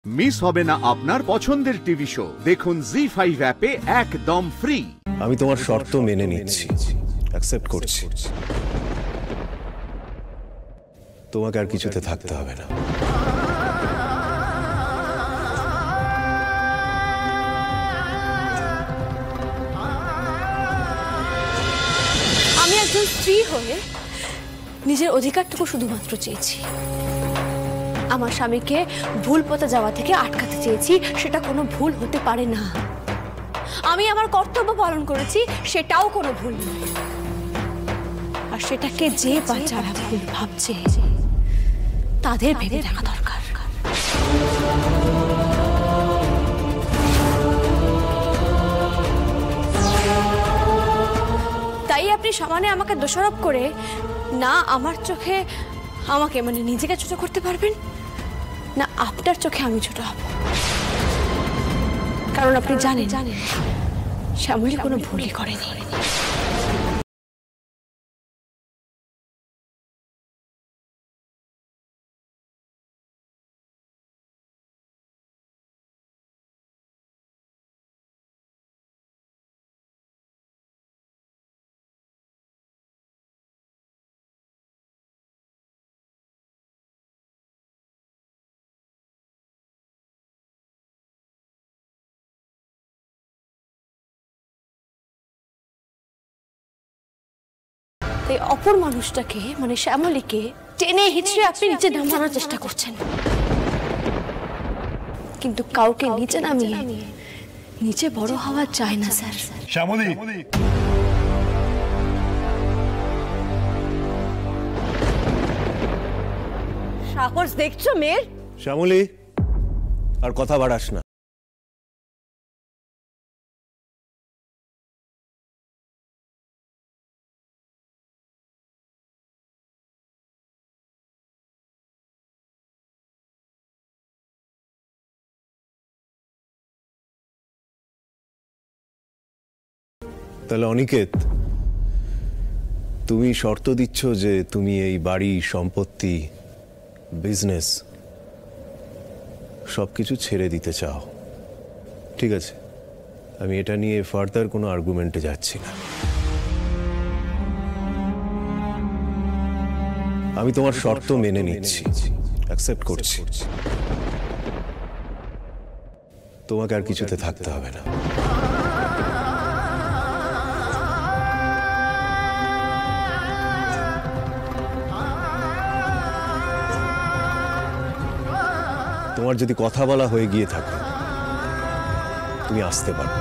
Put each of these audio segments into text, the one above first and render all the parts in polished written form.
Miss হবে না আপনার পছন্দের টিভি শো। দেখুন জি5 অ্যাপে একদম ফ্রি। আমি তোমার শর্ত মেনে নিচ্ছি, অ্যাকসেপ্ট করছি। তোমাকে আর কিছুতে থাকতে হবে না। আমি একজন স্ত্রী হয়ে নিজের অধিকারটুকু শুধুমাত্র চেয়েছি। আমার স্বামীকে ভুল পথে যাওয়া থেকে আটকাতে চেয়েছি, সেটা কোনো ভুল হতে পারে না। আমি আমার কর্তব্য পালন করেছি, সেটাও কোনো ভুল নয়। আর সেটাকে যে বাচ্চারা ভুল ভাবছে তাদের ভেবে দেখা দরকার। তাই আপনি সমানে আমাকে দোষারোপ করে না আমার চোখে আমাকে মানে নিজেকে ছোট করতে পারবেন, না আপনার চোখে আমি ছোট হব। কারণ আপনি জানেন শ্যামলী কোনো ভুলই করেনি। এই অপর মানুষটাকে মানে শ্যামলীকে টেনে হিচড়ে আপনি নিচে নামানোর চেষ্টা করছেন, কিন্তু কাউকে নিচে নামিয়ে নিচে বড় হওয়া যায় না স্যার। শ্যামলী, সাহস দেখছো মেয়ের? শ্যামলী, আর কথা বাড়াস না। তাহলে অনিকেত, তুমি শর্ত দিচ্ছ যে তুমি এই বাড়ি, সম্পত্তি, বিজনেস সবকিছু ছেড়ে দিতে চাও। ঠিক আছে, আমি এটা নিয়ে ফার্দার কোনো আর্গুমেন্টে যাচ্ছি না। আমি তোমার শর্ত মেনে নিচ্ছি, অ্যাকসেপ্ট করছি। তোমাকে আর কিছুতে থাকতে হবে না। তোমার যদি কথা বলা হয়ে গিয়ে থাকে তুমি আসতে পারো।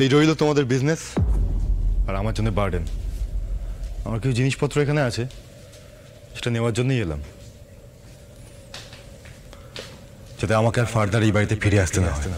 এই রইল তোমাদের বিজনেস আর আমার জন্য বার্ডেন। আমার কিছু জিনিসপত্র এখানে আছে, সেটা নেওয়ার জন্যই এলাম, যাতে আমাকে আর ফার্দার এই বাড়িতে ফিরে আসতে না হয়।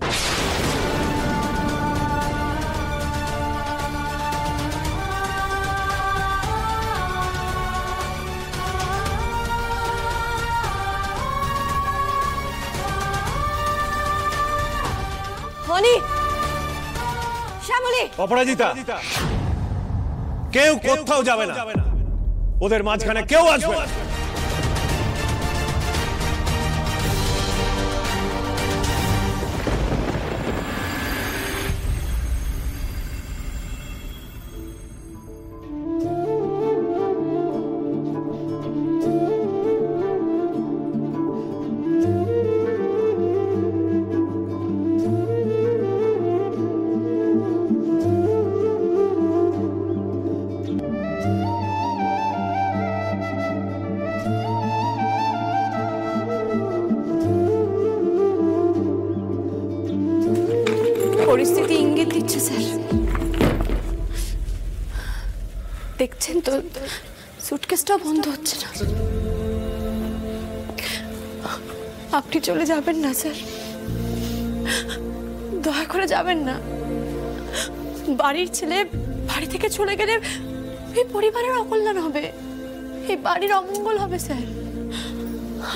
শ্যামলী, অপরাজিতা, কেউ কোথাও যাবে না, ওদের মাঝখানে কেউ আসবে না। পরিস্থিতি ইঙ্গিত দিচ্ছে স্যার। দেখছেন তো সুটকেসটাও বন্ধ হচ্ছে না। আপনি চলে যাবেন না স্যার, দয়া করে যাবেন না। বাড়ির ছেলে বাড়ি থেকে চলে গেলে এই পরিবারের অকল্যাণ হবে, এই বাড়ির অমঙ্গল হবে স্যার।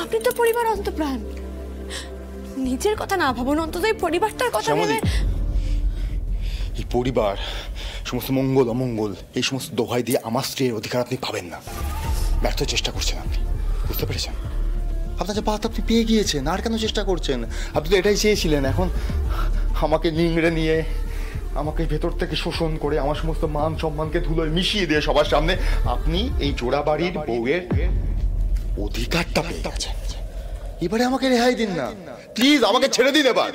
আপনি তো পরিবার অন্তপ্রাণ, নিজের কথা না ভাবুন, অন্তত এই পরিবারটার কথা ভেবে। এই পরিবার, সমস্ত মঙ্গল অমঙ্গল, এই সমস্ত দোহাই দিয়ে আমার স্ত্রীর অধিকার আপনি পাবেন না। ব্যর্থ চেষ্টা করছেন আপনি, বুঝতে পেরেছেন? আপনার যে পাত আপনি পেয়ে গিয়েছেন, আর কেন চেষ্টা করছেন? আপনি তো এটাই চেয়েছিলেন। এখন আমাকে নিংড়ে নিয়ে, আমাকে ভেতর থেকে শোষণ করে, আমার সমস্ত মান সম্মানকে ধুলোয় মিশিয়ে দিয়ে সবার সামনে আপনি এই জোড়া বাড়ির বউয়ের অধিকারটা পেয়ে গেছেন। এবারে আমাকে রেহাই দিন না প্লিজ, আমাকে ছেড়ে দিন এবার।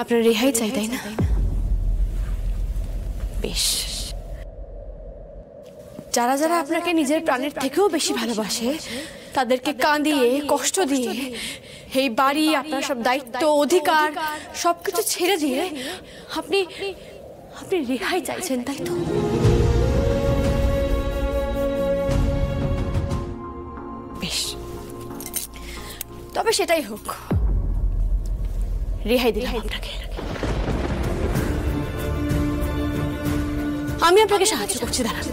আপনার রেহাই চাই, তাই না? বেশ, যারা যারা আপনাকে নিজের প্রাণের থেকেও বেশি ভালোবাসে তাদেরকে কাঁদিয়ে কষ্ট দিয়ে এই বাড়ি, আপনার সব দায়িত্ব অধিকার সবকিছু ছেড়ে দিয়ে আপনি আপনি রেহাই চাইছেন, তাই তো? বেশ, তবে সেটাই হোক, রেহাই দিলাম আপনাকে। আমি আপনাকে সাহায্য করছি, দাঁড়ান।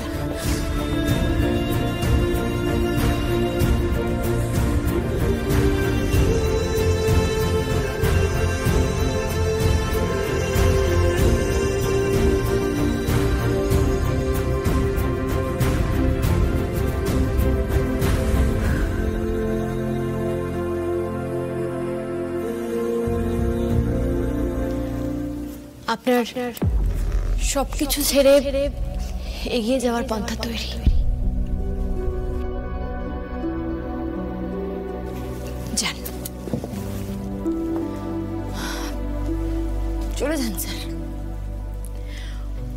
আপনার সবকিছু ছেড়ে এগিয়ে যাওয়ার পন্থা তৈরি। যান, চলে যান স্যার।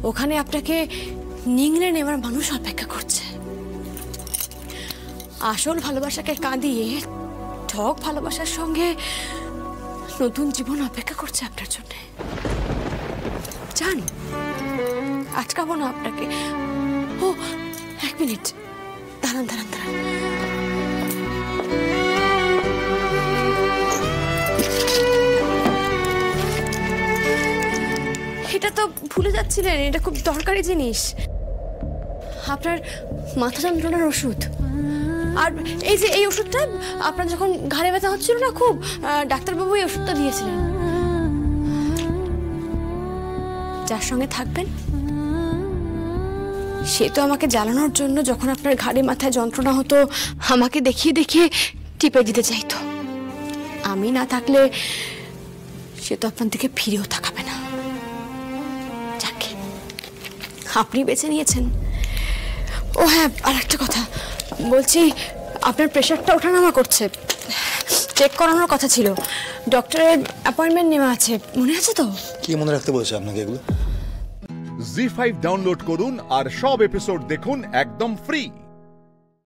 ওখানে আপনাকে নিংড়ে নেওয়ার মানুষ অপেক্ষা করছে। আসল ভালোবাসাকে কাঁদিয়ে ঠক ভালোবাসার সঙ্গে নতুন জীবন অপেক্ষা করছে আপনার জন্য। যান, আটকাবো না আপনাকে। ও, এক মিনিট, দাঁড়ান দাঁড়ান দাঁড়ান। এটা তো ভুলে যাচ্ছিলেন, এটা খুব দরকারি জিনিস। আপনার মাথা যন্ত্রণার ওষুধ। আর এই যে এই ওষুধটা আপনার যখন ঘাড়ে ব্যথা হচ্ছিল না খুব, ডাক্তারবাবু এই ওষুধটা দিয়েছিলেন। যার সঙ্গে থাকবেন সে তো আমাকে জ্বালানোর জন্য যখন আপনার ঘাড়ে মাথায় যন্ত্রণা হতো আমাকে দেখিয়ে দেখিয়ে টিপে দিতে চাইতো। আমি না থাকলে সে তো আপনার দিকে ফিরেও তাকাবে না। যাকে আপনি বেছে নিয়েছেন। ও হ্যাঁ, আর একটা কথা বলছি, আপনার প্রেশারটা ওঠানামা করছে, চেক করানোর কথা ছিল। ডক্টরের অ্যাপয়েন্টমেন্ট নেওয়া আছে, মনে আছে তো? কি মনে রাখতে বলছে আপনাকে এগুলো? জি5 ডাউনলোড করুন আর সব এপিসোড দেখুন একদম ফ্রি।